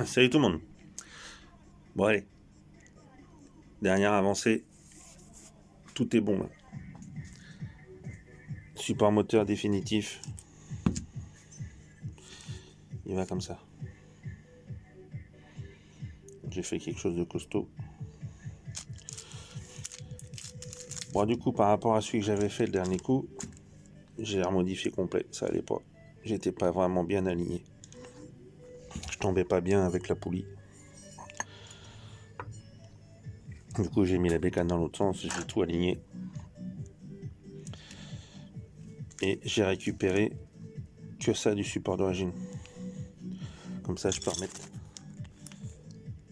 Salut tout le monde. Bon allez, dernière avancée, tout est bon là. Support moteur définitif, il va comme ça. J'ai fait quelque chose de costaud. Bon du coup par rapport à celui que j'avais fait le dernier coup, j'ai remodifié complet, ça allait pas. J'étais pas vraiment bien aligné. Je tombais pas bien avec la poulie. Du coup j'ai mis la bécane dans l'autre sens, j'ai tout aligné. Et j'ai récupéré que ça du support d'origine. Comme ça je peux remettre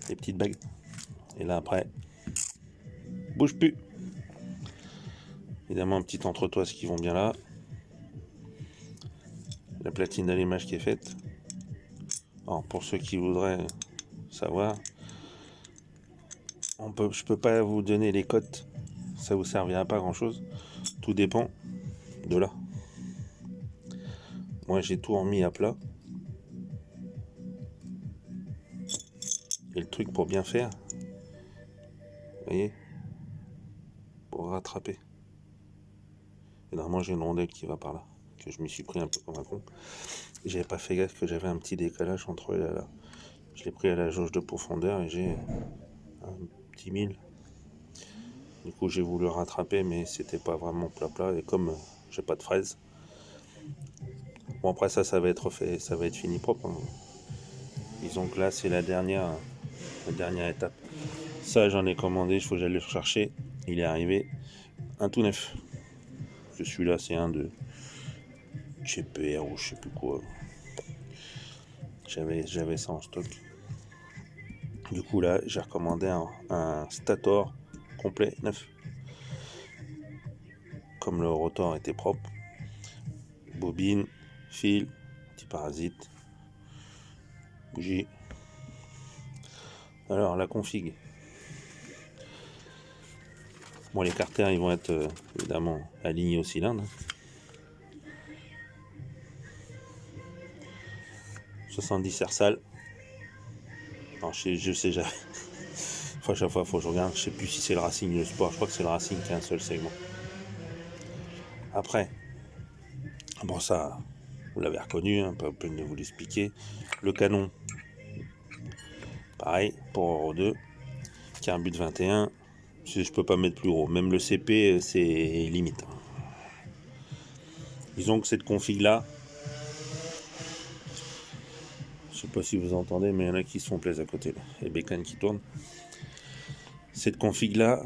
les petites bagues. Et là après, bouge plus. Évidemment un petit entretoise qui vont bien là. La platine d'allumage qui est faite. Alors pour ceux qui voudraient savoir, je peux pas vous donner les cotes, ça vous servira pas grand chose. Tout dépend de là. Moi j'ai tout remis à plat. Et le truc pour bien faire, vous voyez, pour rattraper. Et normalement j'ai une rondelle qui va par là, que je m'y suis pris un peu comme un con. J'avais pas fait gaffe que j'avais un petit décalage entre eux et là. Je l'ai pris à la jauge de profondeur et j'ai un petit 1000. Du coup j'ai voulu rattraper mais c'était pas vraiment plat et comme j'ai pas de fraise. Bon après ça va être fait, ça va être fini propre. Hein. Disons que là c'est la dernière étape. Ça j'en ai commandé, il faut que j'aille le chercher. Il est arrivé un tout neuf. Celui-là c'est un de GPR ou je sais plus quoi. J'avais ça en stock. Du coup là j'ai recommandé un Stator complet neuf. Comme le rotor était propre. Bobine, fil, petit parasite, bougie. Alors la config. Bon les carters ils vont être évidemment alignés au cylindre. 70 Ersal. Alors je sais jamais. Enfin, à chaque fois faut que je regarde. Je sais plus si c'est le Racing ou le Sport. Je crois que c'est le Racing qui a un seul segment. Après, bon ça, vous l'avez reconnu, hein, pas peine de vous l'expliquer. Le canon, pareil, pour Euro 2. Carbut 21. Je peux pas mettre plus gros. Même le CP, c'est limite. Disons que cette config là, je sais pas si vous entendez, mais il y en a qui se font plaisir à côté là. Les bécanes qui tournent. Cette config là,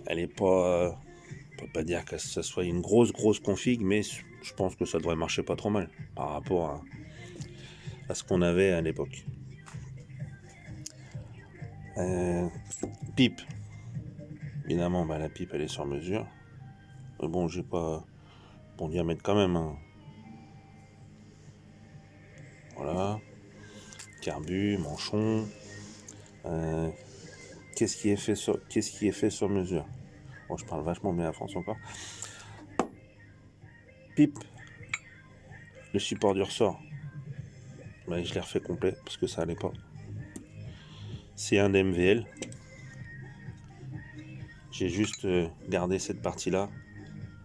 elle est pas. On peut pas dire que ce soit une grosse config, mais je pense que ça devrait marcher pas trop mal par rapport à ce qu'on avait à l'époque. Pipe. Évidemment, la pipe elle est sur mesure. Mais bon, j'ai pas bon diamètre quand même. Hein. Voilà. Carbu, manchon. Qu'est-ce qui est fait sur mesure? Bon, je parle vachement bien la France encore. Pipe. Le support du ressort. Je l'ai refait complet parce que ça allait pas. C'est un DMVL. J'ai juste gardé cette partie-là.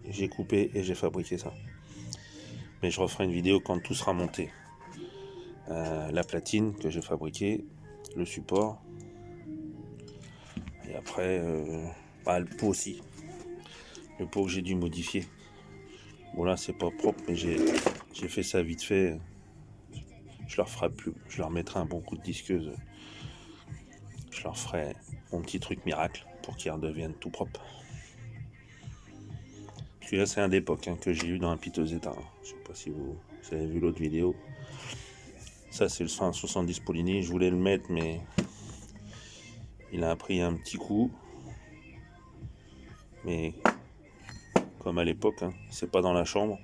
J'ai coupé et j'ai fabriqué ça. Mais je referai une vidéo quand tout sera monté. La platine que j'ai fabriquée, le support. Et après, le pot aussi. Le pot que j'ai dû modifier. Bon là c'est pas propre mais j'ai fait ça vite fait. Je leur ferai plus. Je leur mettrai un bon coup de disqueuse. Je leur ferai mon petit truc miracle pour qu'ils redeviennent tout propre. Celui-là c'est un d'époque que j'ai eu dans un piteux état. Je sais pas si vous avez vu l'autre vidéo. Ça c'est le 170 Polini. Je voulais le mettre mais il a pris un petit coup. Mais comme à l'époque, c'est pas dans la chambre.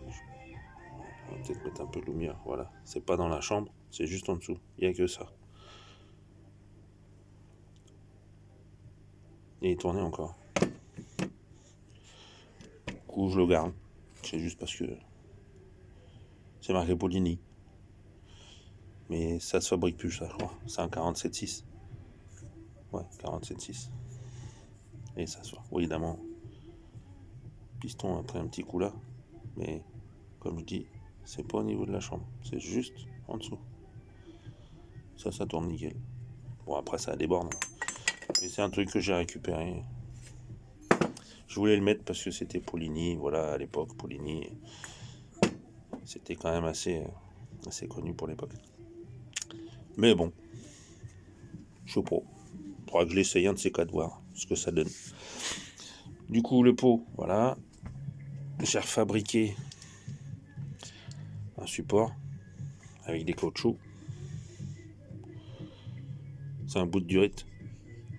On va peut-être mettre un peu de lumière. Voilà, c'est pas dans la chambre, c'est juste en dessous. Il n'y a que ça. Et il tournait encore. Du coup, je le garde. C'est juste parce que c'est marqué Polini. Mais ça se fabrique plus, ça, je crois. C'est un 47.6. Ouais, 47.6. Et ça se voit. Oui, évidemment, piston après un petit coup là. Mais comme je dis, c'est pas au niveau de la chambre. C'est juste en dessous. Ça tourne nickel. Bon, après, ça déborde. Mais c'est un truc que j'ai récupéré. Je voulais le mettre parce que c'était Polini. Voilà, à l'époque, Polini, c'était quand même assez connu pour l'époque. Mais bon, je sais pas. Faudra que je l'essaye un de ces quatre, voir ce que ça donne. Du coup, le pot, voilà. J'ai refabriqué un support avec des caoutchoucs. C'est un bout de durite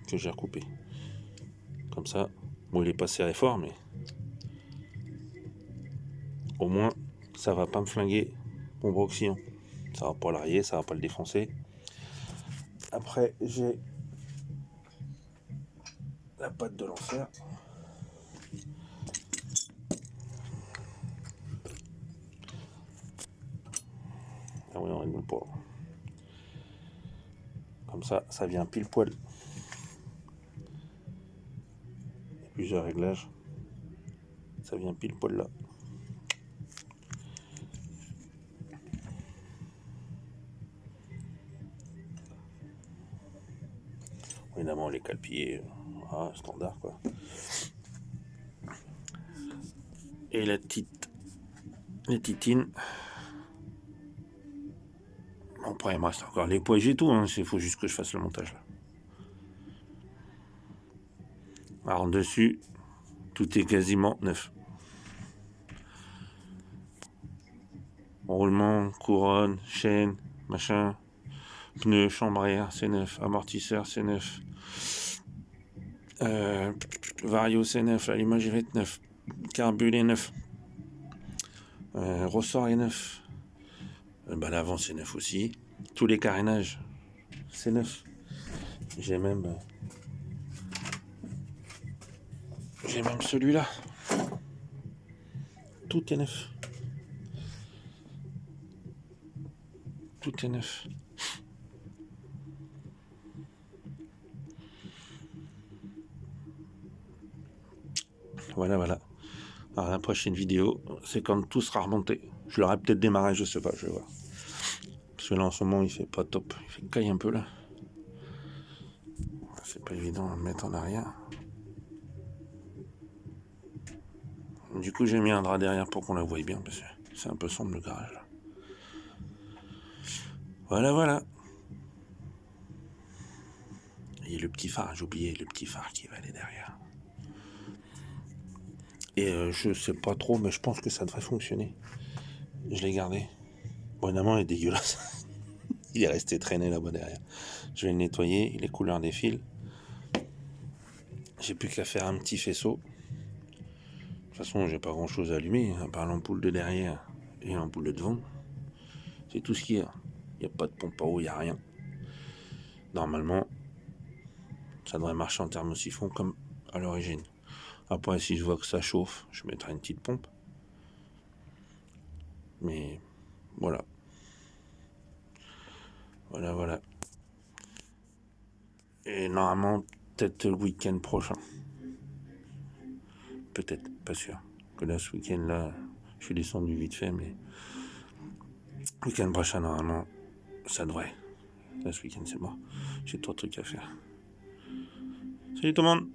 que j'ai recoupé. Comme ça, bon, il est pas serré fort, mais au moins, ça va pas me flinguer mon bras oxydant. Ça va pas l'arrière, ça va pas le défoncer. Après, j'ai la patte de l'enfer. Ah oui, on rigole pas. Comme ça vient pile poil. Il y a plusieurs réglages. Ça vient pile poil là. Évidemment, les calpiers, standard quoi. Et les titines. Bon, après, il me reste encore les poids et tout. Il faut juste que je fasse le montage là. Alors, dessus, tout est quasiment neuf. Roulement, couronne, chaîne, machin. Pneus, chambre à air, c'est neuf. Amortisseur, c'est neuf. Vario, c'est neuf. L'allumage est neuf. Carbu est neuf. Ressort est neuf. L'avant, c'est neuf aussi. Tous les carénages, c'est neuf. J'ai même celui-là. Tout est neuf. Tout est neuf. Voilà. Alors la prochaine vidéo, c'est quand tout sera remonté. Je l'aurai peut-être démarré, je sais pas, je vais voir. Parce que là en ce moment il fait pas top. Il fait caille un peu là. C'est pas évident à mettre en arrière. Du coup j'ai mis un drap derrière pour qu'on la voie bien parce que c'est un peu sombre le garage là. Voilà. Et le petit phare, j'ai oublié le petit phare qui va aller derrière. Et je sais pas trop, mais je pense que ça devrait fonctionner. Je l'ai gardé. Bon, évidemment, il est dégueulasse. Il est resté traîné là-bas derrière. Je vais le nettoyer, les couleurs des fils. J'ai plus qu'à faire un petit faisceau. De toute façon, j'ai pas grand-chose à allumer, à part l'ampoule de derrière et l'ampoule de devant. C'est tout ce qu'il y a. Il n'y a pas de pompe à eau, il n'y a rien. Normalement, ça devrait marcher en thermosiphon comme à l'origine. Après, si je vois que ça chauffe, je mettrai une petite pompe. Mais voilà. Voilà. Et normalement, peut-être le week-end prochain. Peut-être, pas sûr. Que là, ce week-end-là, je suis descendu vite fait, mais le week-end prochain, normalement, ça devrait. Là, ce week-end, c'est mort. J'ai trop de trucs à faire. Salut tout le monde!